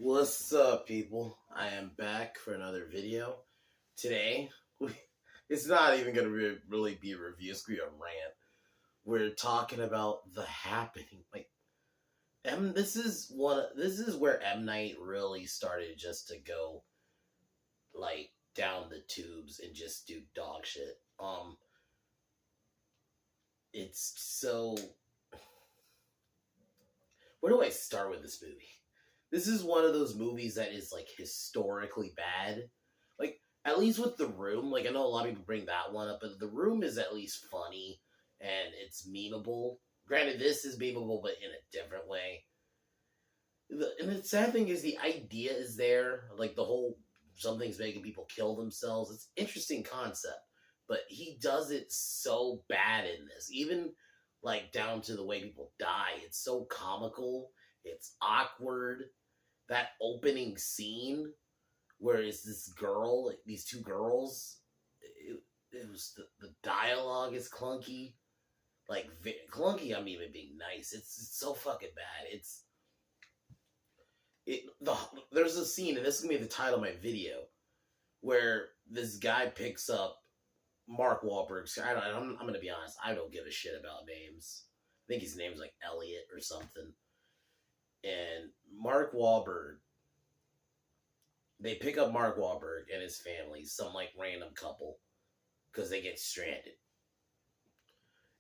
What's up, people? I am back for another video. Today, it's not even going to really be a review, it's going to be a rant. We're talking about The Happening. This is where M. Night really started just to go, down the tubes and just do dog shit. It's so... Where do I start with this movie? This is one of those movies that is, historically bad. At least with The Room, I know a lot of people bring that one up, but The Room is at least funny, and it's memeable. Granted, this is memeable, but in a different way. And the sad thing is the idea is there, the whole something's making people kill themselves. It's an interesting concept, but he does it so bad in this. Even, down to the way people die. It's so comical. It's awkward. That opening scene where it's this girl, these two girls, it was the dialogue is clunky. Clunky, I'm even being nice. It's so fucking bad. There's a scene, and this is going to be the title of my video, where this guy picks up Mark Wahlberg's. I'm going to be honest, I don't give a shit about names. I think his name's Elliot or something. And Mark Wahlberg, they pick up Mark Wahlberg and his family, some random couple, because they get stranded.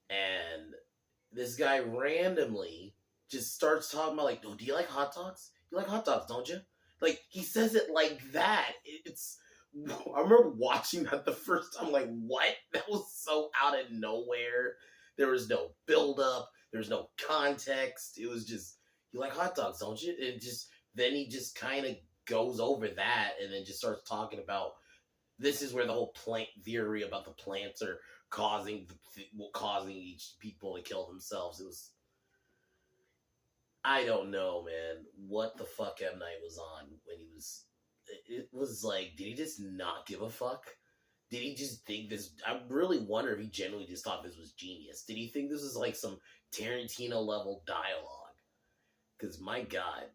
And this guy randomly just starts talking about oh, do you like hot dogs? You like hot dogs, don't you? He says it like that. I remember watching that the first time, what? That was so out of nowhere. There was no build-up. There was no context. It was just, you like hot dogs, don't you? Then he just kind of goes over that and then just starts talking about, this is where the whole plant theory about the plants are causing each people to kill themselves. It was, I don't know, man, what the fuck M. Night was on when he was, it was did he just not give a fuck? Did he just think this, I really wonder if he genuinely just thought this was genius. Did he think this was some Tarantino level dialogue? Because my God.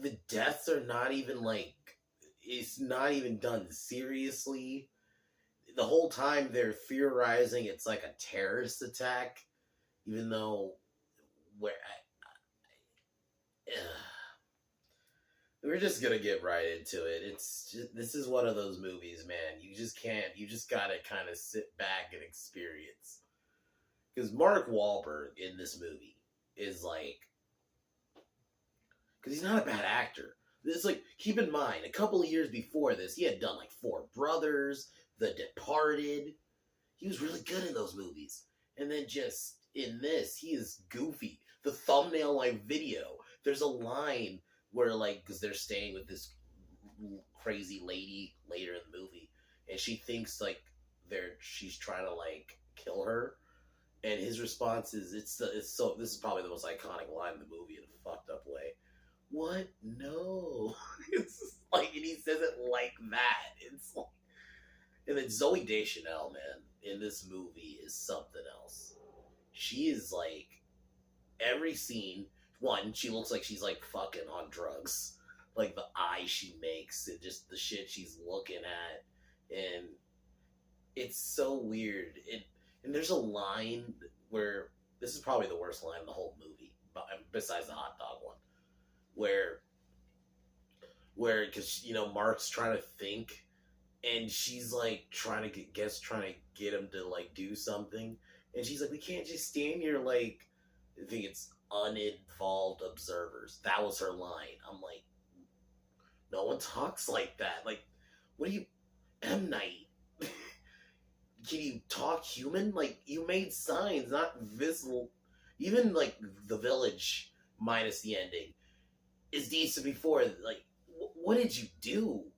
The deaths are not even it's not even done seriously. The whole time they're theorizing it's a terrorist attack, even though we're just gonna get right into it. This is one of those movies, man. You just gotta kind of sit back and experience. Because Mark Wahlberg in this movie is because he's not a bad actor. It's keep in mind, a couple of years before this, he had done Four Brothers, The Departed. He was really good in those movies. And then just in this, he is goofy. The thumbnail video, there's a line where because they're staying with this crazy lady later in the movie, and she thinks she's trying to kill her, and his response is, this is probably the most iconic line in the movie in a fucked up way. What? No. It's just and he says it like that. It's and then Zoe Deschanel, man, in this movie is something else. She is every scene, one, she looks like she's fucking on drugs. The eyes she makes and just the shit she's looking at. And it's so weird. And there's a line where, this is probably the worst line in the whole movie, besides the hot dog one, where because Mark's trying to think, and she's trying to get him to do something, and she's we can't just stand here I think it's uninvolved observers. That was her line. I'm no one talks like that. What are you, M. Night? Can you talk human? You made signs, not visible. Even The Village, minus the ending, is decent before. What did you do?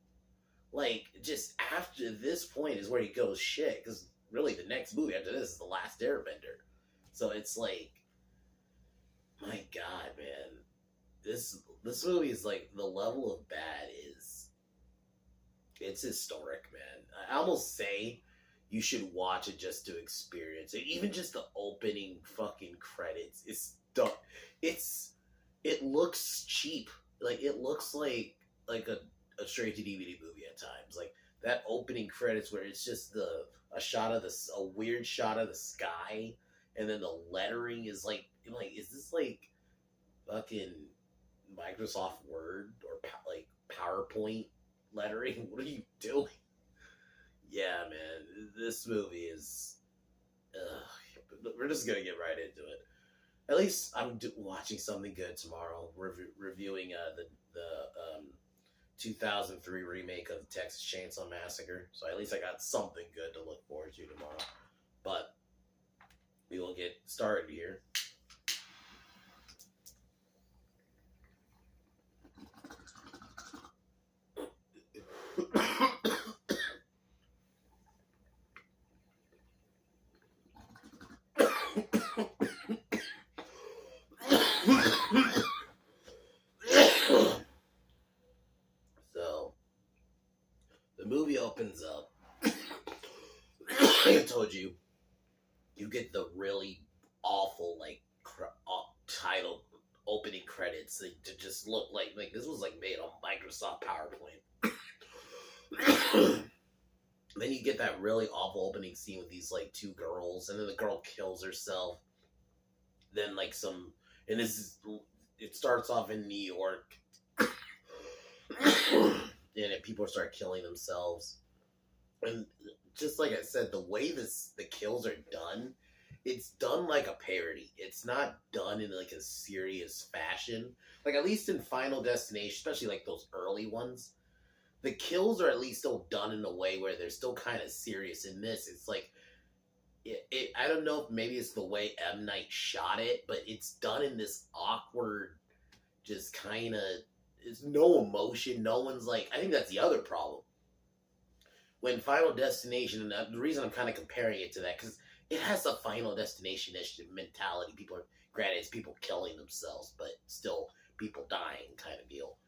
Just after this point is where he goes shit. Because really, the next movie after this is The Last Airbender. So it's my God, man, this movie is the level of bad is, it's historic, man. I almost say you should watch it just to experience it. Even just the opening fucking credits is done. It's it looks cheap. Like it looks like a straight to DVD movie at times. Like that opening credits where it's just a shot of a weird shot of the sky, and then the lettering is like is this like fucking Microsoft Word or like PowerPoint lettering? What are you doing? Yeah, man, this movie is. We're just gonna get right into it. At least I'm watching something good tomorrow. Reviewing the 2003 remake of the Texas Chainsaw Massacre. So at least I got something good to look forward to tomorrow. But we will get started here. So the movie opens up. Like I told you, you get the really awful title opening credits to just look like this was like made on Microsoft PowerPoint. Then you get that really awful opening scene with these like two girls, and then the girl kills herself. Then like and it starts off in New York, and people start killing themselves. And just like I said, the way the kills are done, it's done like a parody. It's not done in like a serious fashion. Like at least in Final Destination, especially like those early ones, the kills are at least still done in a way where they're still kind of serious. In this, it's like I don't know if maybe it's the way M. Night shot it, but it's done in this awkward, just kind of, it's no emotion. No one's like, I think that's the other problem. When Final Destination, and the reason I'm kind of comparing it to that, because it has a Final Destination-ish mentality. Granted, it's people killing themselves, but still people dying kind of deal.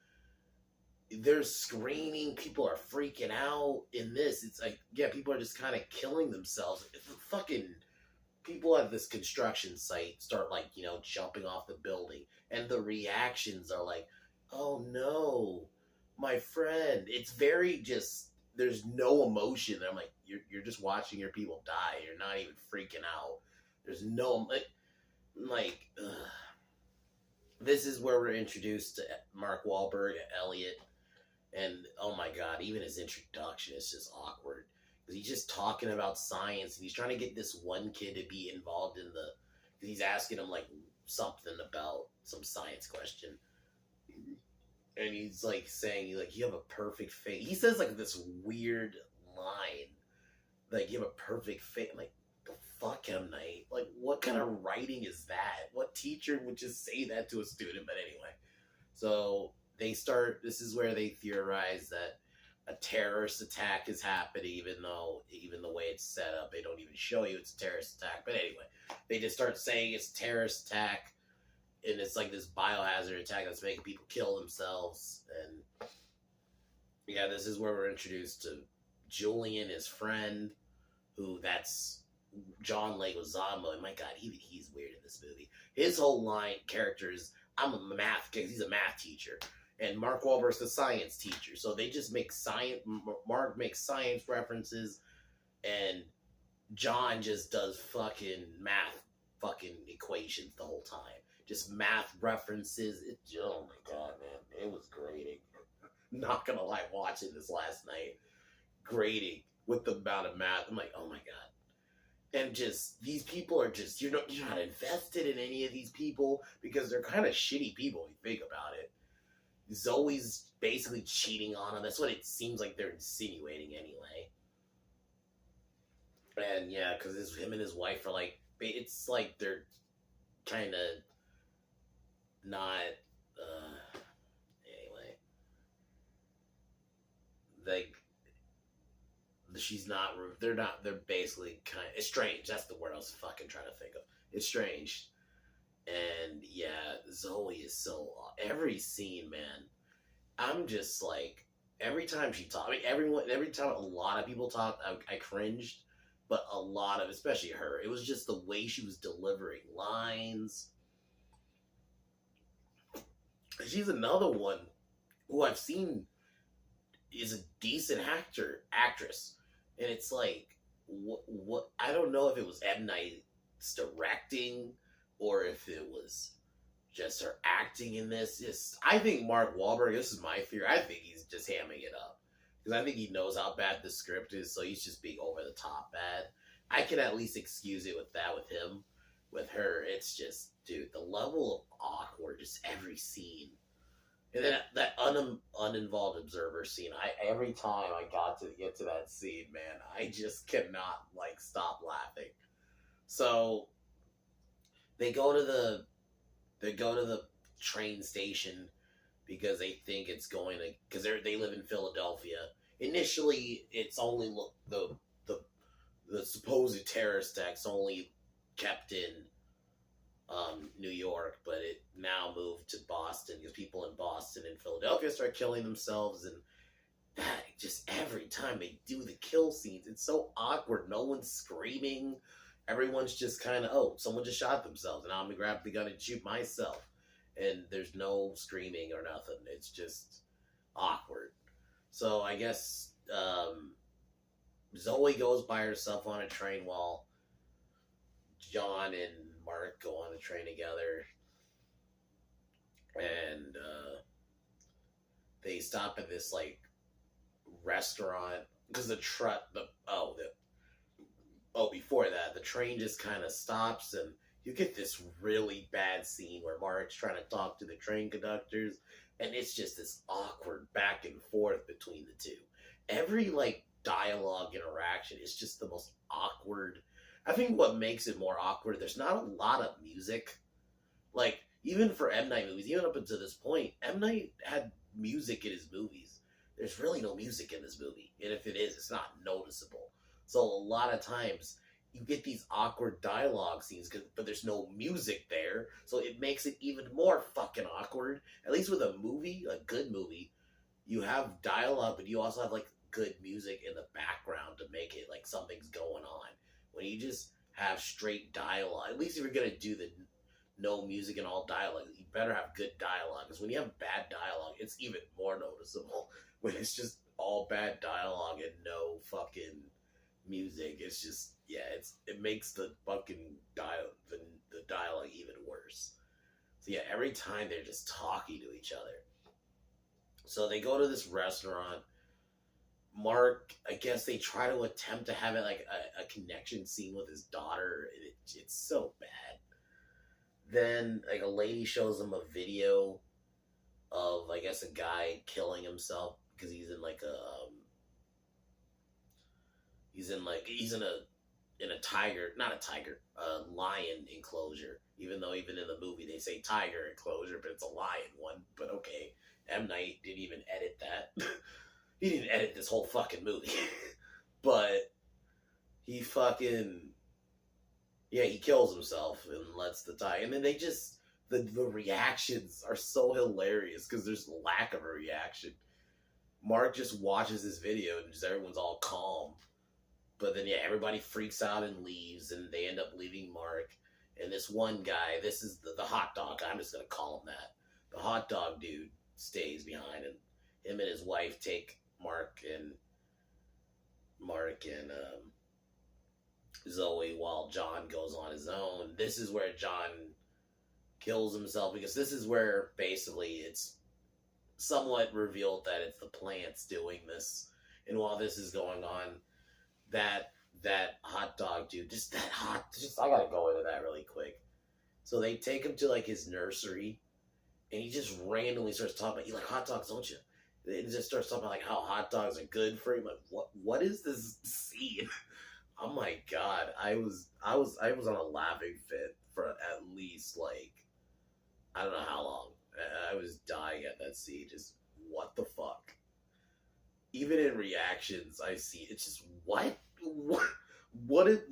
They're screaming, people are freaking out. In this, it's like, yeah, people are just kind of killing themselves. Fucking people at this construction site start like, jumping off the building, and the reactions are like, oh no, my friend. It's very just, there's no emotion. I'm like, you're just watching your people die. You're not even freaking out. There's no this is where we're introduced to Mark Wahlberg, Elliot, and oh my god, even his introduction is just awkward because he's just talking about science and he's trying to get this one kid to be involved in because he's asking him like something about some science question. And he's like saying, like, you have a perfect face. He says like this weird line, like, you have a perfect face. I'm like, the fuck, M. Night? Like, what kind of writing is that? What teacher would just say that to a student? But anyway, so this is where they theorize that a terrorist attack is happening, even the way it's set up, they don't even show you it's a terrorist attack. But anyway, they just start saying it's a terrorist attack. And it's like this biohazard attack that's making people kill themselves. And yeah, this is where we're introduced to Julian, his friend, who that's John Leguizamo. And my god, even he's weird in this movie. His whole character is, I'm a math kid. He's a math teacher. And Mark Wahlberg's the science teacher. So they just make Mark makes science references. And John just does fucking math fucking equations the whole time. Just math references. Oh my god, man. It was grating. Not gonna lie, watching this last night. Grating with the amount of math. I'm like, oh my god. And just, these people are just, you're not invested in any of these people because they're kind of shitty people if you think about it. Zoe's basically cheating on him. That's what it seems like they're insinuating anyway. And yeah, because him and his wife are like, it's like they're kind of not anyway, like they're basically kind of estranged. That's the word I was fucking trying to think of. Estranged. And yeah, Zoe is so, every scene, man, I'm just like, every time she talks, I mean, every time a lot of people talk, I cringed, but a lot of, especially her, it was just the way she was delivering lines. she's another one who I've seen is a decent actress, and it's like what I don't know if it was M Night's directing or if it was just her acting in this. Just I think Mark Wahlberg. This is my fear. I think he's just hamming it up because I think he knows how bad the script is, so he's just being over the top bad. I can at least excuse it with that with him. With her, it's just, dude, the level of awkward, just every scene. And then that uninvolved observer scene, every time I get to that scene, man, I just cannot like stop laughing. So they go to the train station because they think it's going to, because they live in Philadelphia. Initially, it's only the supposed terrorist attacks only kept in New York, but it now moved to Boston because people in Boston and Philadelphia start killing themselves, and that just every time they do the kill scenes, it's so awkward. No one's screaming. Everyone's just kind of, oh, someone just shot themselves, and I'm gonna grab the gun and shoot myself, and there's no screaming or nothing. It's just awkward. So I guess Zoe goes by herself on a train while John and Mark go on a train together, and they stop at this like restaurant because before that the train just kind of stops, and you get this really bad scene where Mark's trying to talk to the train conductors, and it's just this awkward back and forth between the two. Every like dialogue interaction is just the most awkward. I think what makes it more awkward, there's not a lot of music. Like, even for M. Night movies, even up until this point, M. Night had music in his movies. There's really no music in this movie. And if it is, it's not noticeable. So a lot of times, you get these awkward dialogue scenes, but there's no music there. So it makes it even more fucking awkward. At least with a movie, a good movie, you have dialogue, but you also have, like, good music in the background to make it like something's going on. When you just have straight dialogue, at least if you're going to do the no music and all dialogue, you better have good dialogue. Because when you have bad dialogue, it's even more noticeable. When it's just all bad dialogue and no fucking music, it's just, yeah, it makes the fucking the dialogue even worse. So yeah, every time they're just talking to each other. So they go to this restaurant. Mark, I guess they try to attempt to have it like a connection scene with his daughter. It's so bad. Then, like, a lady shows him a video of, I guess, a guy killing himself because he's in like a lion enclosure. Even though even in the movie they say tiger enclosure, but it's a lion one. But okay, M. Night didn't even edit that. He didn't edit this whole fucking movie. But he fucking, yeah, he kills himself and lets the tiger. And then they just, the reactions are so hilarious because there's lack of a reaction. Mark just watches this video and just everyone's all calm. But then, yeah, everybody freaks out and leaves, and they end up leaving Mark. And this one guy, this is the hot dog, I'm just going to call him that. The hot dog dude stays behind, and him and his wife take Mark and Zoe while John goes on his own. This is where John kills himself, because this is where basically it's somewhat revealed that it's the plants doing this. And while this is going on, that hot dog dude, I gotta go into that really quick. So they take him to like his nursery, and he just randomly starts talking about, you like hot dogs, don't you? It just starts talking about like how hot dogs are good for you. Like, what is this scene? Oh my god, I was on a laughing fit for at least like, I don't know how long. I was dying at that scene. Just what the fuck? Even in reactions, I see it's just what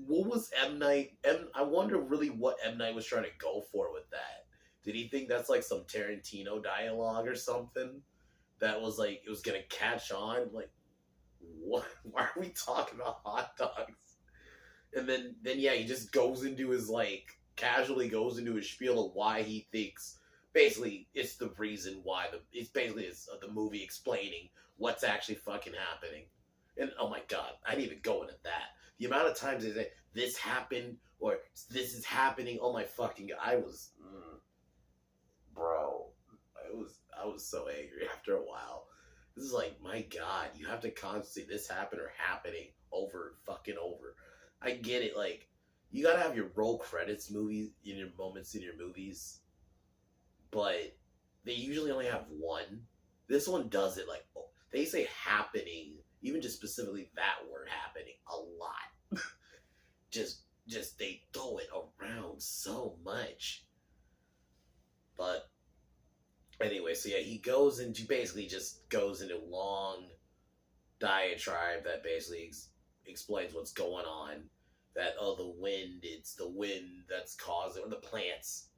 was M. Night? I wonder really what M. Night was trying to go for with that. Did he think that's like some Tarantino dialogue or something? That was like, it was gonna catch on? Like, what? Why are we talking about hot dogs? And then yeah, he just goes into his, like, casually goes into his spiel of why he thinks basically it's the reason why it's the movie explaining what's actually fucking happening. And oh my god, I didn't even go into that. The amount of times they say this happened or this is happening. Oh my fucking god, bro, I was so angry after a while. This is like, my god, you have to constantly this happen or happening over and fucking over. I get it, like you gotta have your roll credits movies in your moments in your movies, but they usually only have one. This one does it like they say happening, even just specifically that word happening a lot. just they throw it around so much. But anyway, so yeah, he goes into basically just goes into long diatribe that basically explains what's going on. That the wind, it's the wind that's causing, or the plants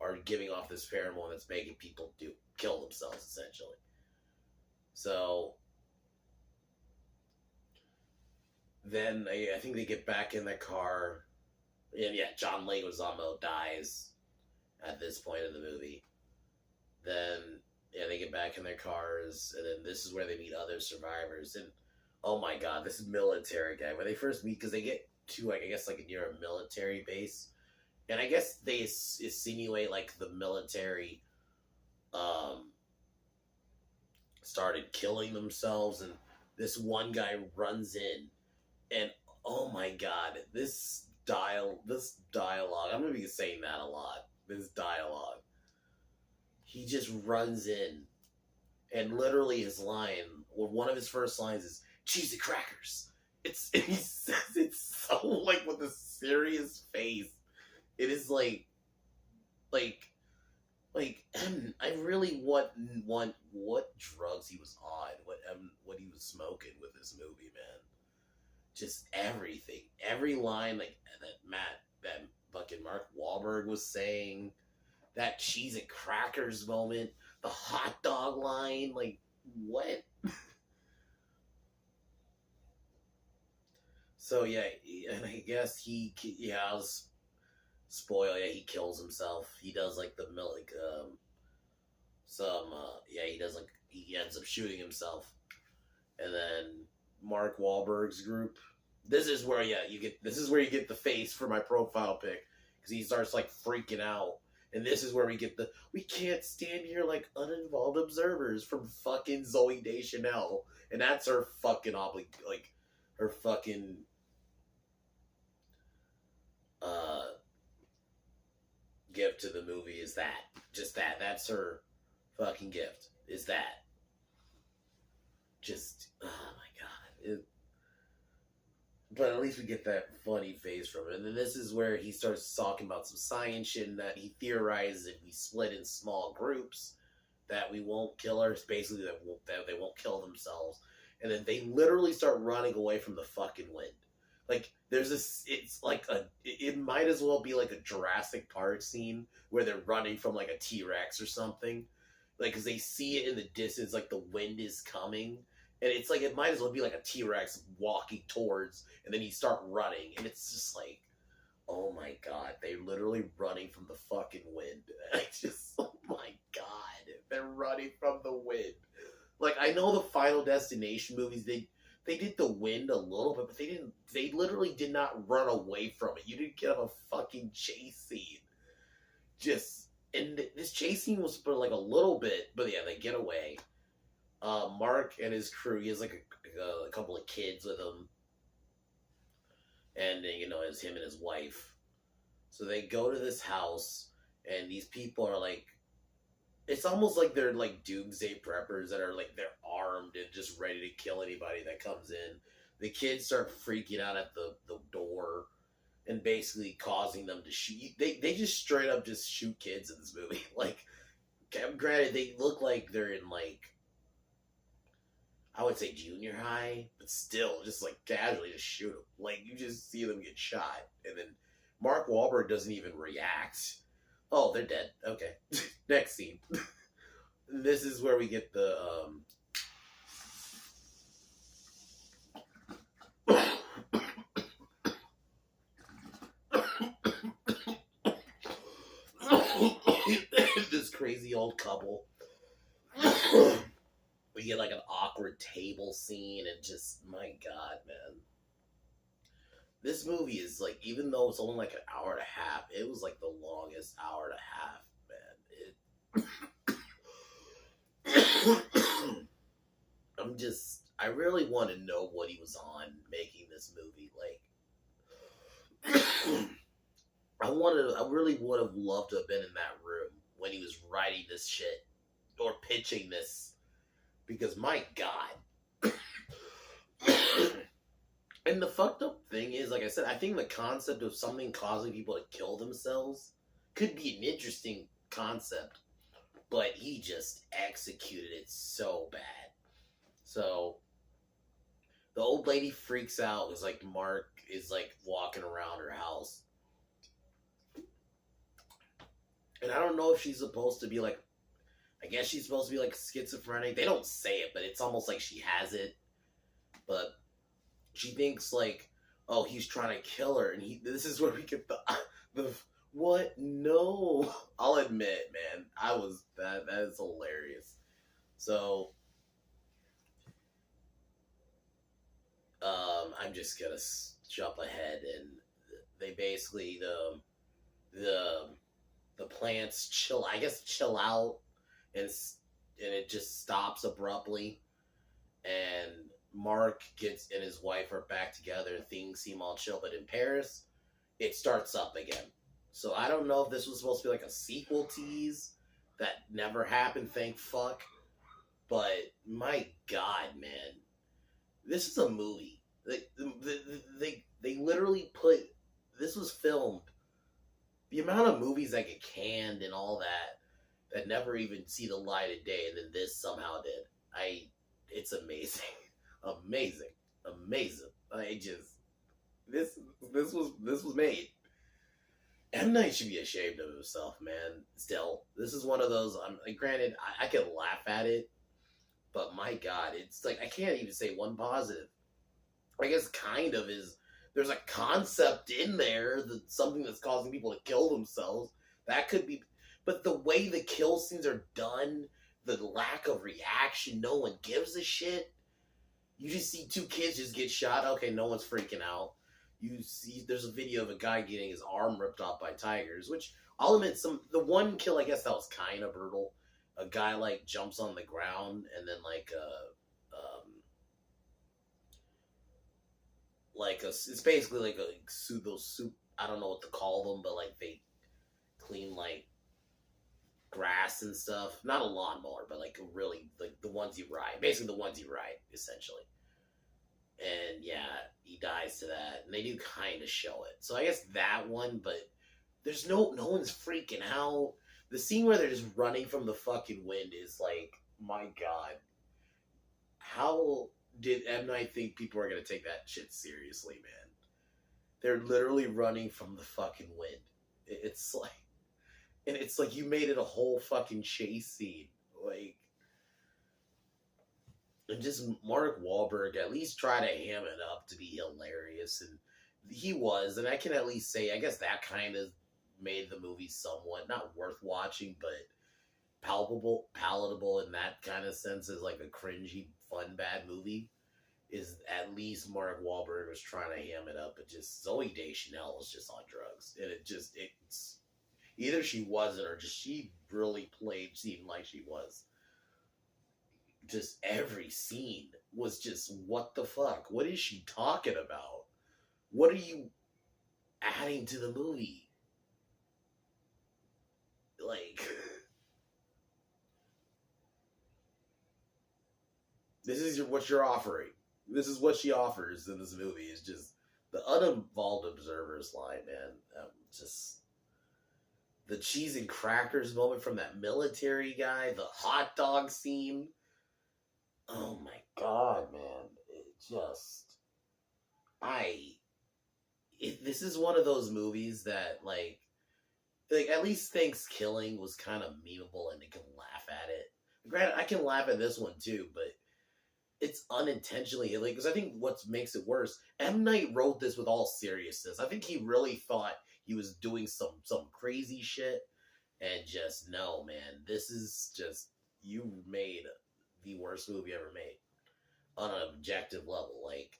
are giving off this pheromone that's making people kill themselves essentially. So then I think they get back in the car, and yeah, John Leguizamo dies at this point in the movie. Then yeah, they get back in their cars, and then this is where they meet other survivors. And oh my god, this military guy, when they first meet, because they get to like I guess like near a military base, and I guess they insinuate like the military started killing themselves, and this one guy runs in, and oh my god, this dialogue, I'm gonna be saying that a lot. This dialogue, he just runs in, and literally his line, or one of his first lines is cheesy crackers. He says it so like with a serious face. It is like I really want what drugs he was on, what he was smoking with this movie, man. Just everything, every line like that fucking Mark Wahlberg was saying, that cheese and crackers moment, the hot dog line, like what? So yeah, and I guess I'll spoil. Yeah, he kills himself. He does like he ends up shooting himself, and then Mark Wahlberg's group. This is where you get the face for my profile pic, because he starts like freaking out, and this is where we can't stand here like uninvolved observers from fucking Zoe Deschanel, and that's her fucking her fucking gift to the movie is that's her fucking gift, is that just oh my god. But at least we get that funny face from it. And then this is where he starts talking about some science shit, and that he theorizes if we split in small groups that we won't kill her, basically that they won't kill themselves. And then they literally start running away from the fucking wind. Like, there's this, it's like it might as well be like a Jurassic Park scene where they're running from like a T-Rex or something. Like, because they see it in the distance, like the wind is coming. And it's like, it might as well be like a T-Rex walking towards, and then you start running. And it's just like, oh my god, they're literally running from the fucking wind. Oh my god, they're running from the wind. Like, I know the Final Destination movies, they did the wind a little bit, but they literally did not run away from it. You didn't get a fucking chase scene. And this chase scene was for like a little bit, but yeah, they get away. Mark and his crew, he has like a couple of kids with him. And, it's him and his wife. So they go to this house, and these people are like, it's almost like they're like doomsday preppers that are like, they're armed and just ready to kill anybody that comes in. The kids start freaking out at the door and basically causing them to shoot. They just straight up just shoot kids in this movie. Like, granted, they look like they're in like, I would say junior high, but still, just like casually just shoot them. Like, you just see them get shot. And then Mark Wahlberg doesn't even react. Oh, they're dead. Okay. Next scene. This is where we get the old couple. We get like an awkward table scene, and just, my God, man. This movie is like, even though it's only like an hour and a half, it was like the longest hour and a half, man. I really want to know what he was on making this movie. Like, I really would have loved to have been in that room when he was writing this shit or pitching this, because my God. And the fucked up thing is, like I said, I think the concept of something causing people to kill themselves could be an interesting concept, but he just executed it so bad. So the old lady freaks out because, like, Mark is like walking around her house, and I don't know if she's supposed to be like, I guess she's supposed to be like schizophrenic. They don't say it, but it's almost like she has it. But she thinks like, oh, he's trying to kill her, and this is where we get the what? No, I'll admit, man, that is hilarious. So, I'm just gonna jump ahead, and they basically the plants chill out, and it just stops abruptly, and Mark and his wife are back together, and things seem all chill. But in Paris, it starts up again. So I don't know if this was supposed to be like a sequel tease that never happened, thank fuck. But my God, man, this is a movie. They literally put, this was filmed. The amount of movies that get canned and all that never even see the light of day, and then this somehow did. It's amazing. Amazing. This was made. M. Night should be ashamed of himself, man. Still, this is one of those. Granted, I can laugh at it, but my God, it's like I can't even say one positive. I guess kind of is. There's a concept in there that something that's causing people to kill themselves. That could be, but the way the kill scenes are done, the lack of reaction, no one gives a shit. You just see two kids just get shot. Okay, no one's freaking out. You see, there's a video of a guy getting his arm ripped off by tigers, which I'll admit, the one kill, I guess that was kind of brutal. A guy like jumps on the ground, and then it's basically like those soup. I don't know what to call them, but like they clean like grass and stuff. Not a lawnmower, but like really like the ones you ride. Basically the ones you ride, essentially. And yeah, he dies to that, and they do kind of show it. So I guess that one, but there's no one's freaking out. The scene where they're just running from the fucking wind is like, my God, how did M. Night think people are gonna take that shit seriously, man? They're literally running from the fucking wind. It's like you made it a whole fucking chase scene, like. And just Mark Wahlberg at least try to ham it up to be hilarious, and he was, and I can at least say, I guess that kind of made the movie somewhat, not worth watching, but palatable in that kind of sense, as like a cringy, fun, bad movie, is at least Mark Wahlberg was trying to ham it up, but just Zooey Deschanel was just on drugs, and it's either she wasn't, or just she really seemed like she was. Just every scene was just, what the fuck? What is she talking about? What are you adding to the movie? Like, this is what you're offering. This is what she offers in this movie. Is just the uninvolved observer's line, man. Just the cheese and crackers moment from that military guy. The hot dog scene. Oh my God, man. This is one of those movies that, like at least Thanksgiving was kind of memeable, and they can laugh at it. Granted, I can laugh at this one too, but it's unintentionally, like, because I think what makes it worse, M. Night wrote this with all seriousness. I think he really thought he was doing some crazy shit, and just no, man, this is just you made the worst movie ever made on an objective level. Like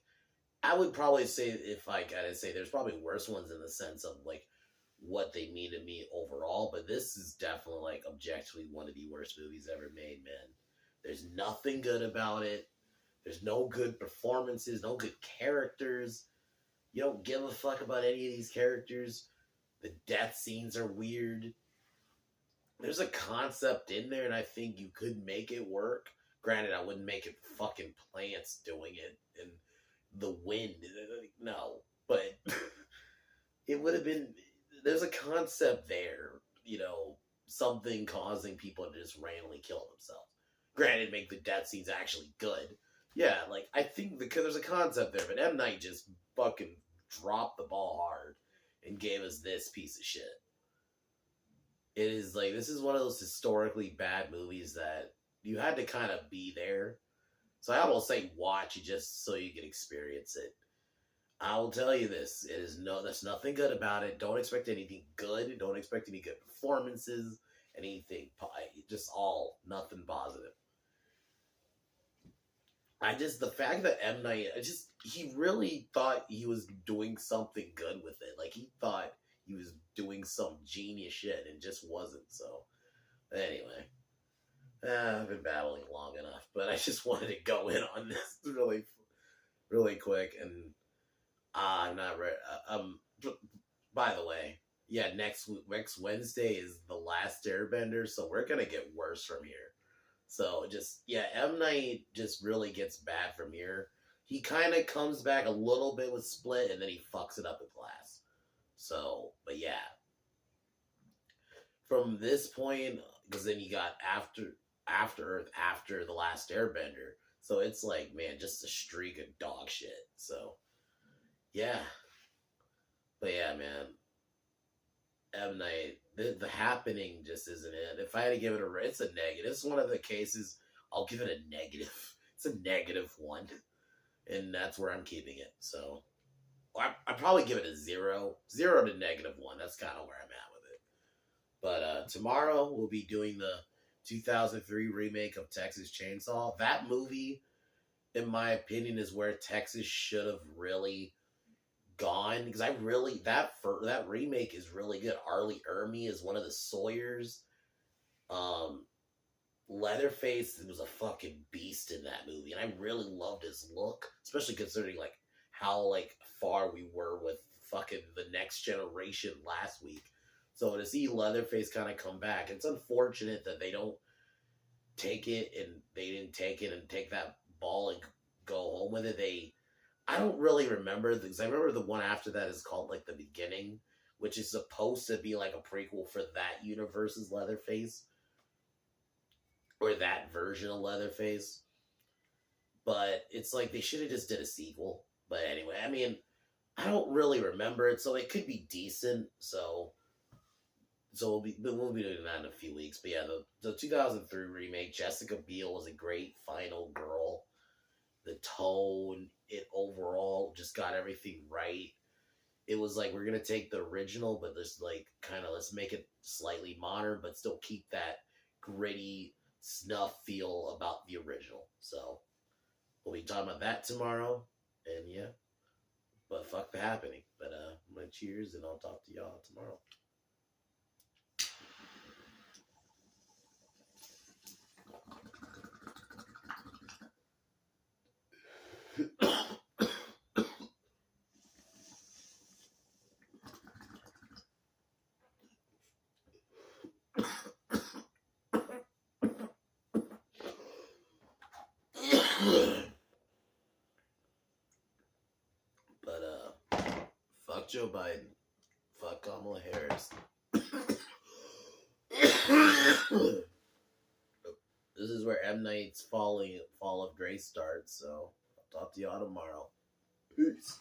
I would probably say if I gotta say, there's probably worse ones in the sense of like what they mean to me overall, but this is definitely like objectively one of the worst movies ever made, man. There's nothing good about it. There's no good performances, no good characters. You don't give a fuck about any of these characters. The death scenes are weird. There's a concept in there, and I think you could make it work. Granted, I wouldn't make it fucking plants doing it and the wind. No, but it would have been. There's a concept there, something causing people to just randomly kill themselves. Granted, make the death scenes actually good. Yeah, like I think because there's a concept there, but M Night just fucking dropped the ball hard and gave us this piece of shit. It is like this is one of those historically bad movies that you had to kind of be there. So I almost say watch it just so you can experience it. I will tell you this: there's nothing good about it. Don't expect anything good. Don't expect any good performances. Anything, just all nothing positive. The fact that M Night, he really thought he was doing something good with it. Like he thought he was doing some genius shit and just wasn't. So anyway, I've been babbling long enough, but I just wanted to go in on this really, really quick. And I'm not ready. By the way, yeah, next Wednesday is the last Airbender, so we're gonna get worse from here. So M Night just really gets bad from here. He kind of comes back a little bit with Split, and then he fucks it up with Glass. So, but yeah, from this point, because then you got After Earth after the last Airbender, so it's like, man, just a streak of dog shit. So yeah, but yeah, man, M Night, the Happening just isn't it. If I had to give it it's a negative. It's one of the cases I'll give it a negative. It's a -1, and that's where I'm keeping it. So I'd probably give it a 0 to -1. That's kind of where I'm at with it. But tomorrow we'll be doing the 2003 remake of Texas Chainsaw. That movie, in my opinion, is where Texas should have really gone, because that remake is really good. Arlie Ermy is one of the Sawyers. Leatherface was a fucking beast in that movie, and I really loved his look, especially considering like how like far we were with fucking The Next Generation last week. So to see Leatherface kind of come back, it's unfortunate that they don't take it, and they didn't take it and take that ball and go home with it. I don't really remember, because I remember the one after that is called like The Beginning, which is supposed to be like a prequel for that universe's Leatherface, or that version of Leatherface. But it's like they should have just did a sequel. But anyway, I mean, I don't really remember it, so it could be decent. So we'll be doing that in a few weeks. But yeah, the 2003 remake, Jessica Biel was a great final girl. The tone, it overall just got everything right. It was like, we're going to take the original, but just like kind of let's make it slightly modern, but still keep that gritty snuff feel about the original. So we'll be talking about that tomorrow. And yeah, but fuck The Happening. But I'm going to cheers, and I'll talk to y'all tomorrow. But fuck Joe Biden, fuck Kamala Harris. This is where M Night's Fall of Grace starts. So I'll talk to y'all tomorrow. Peace.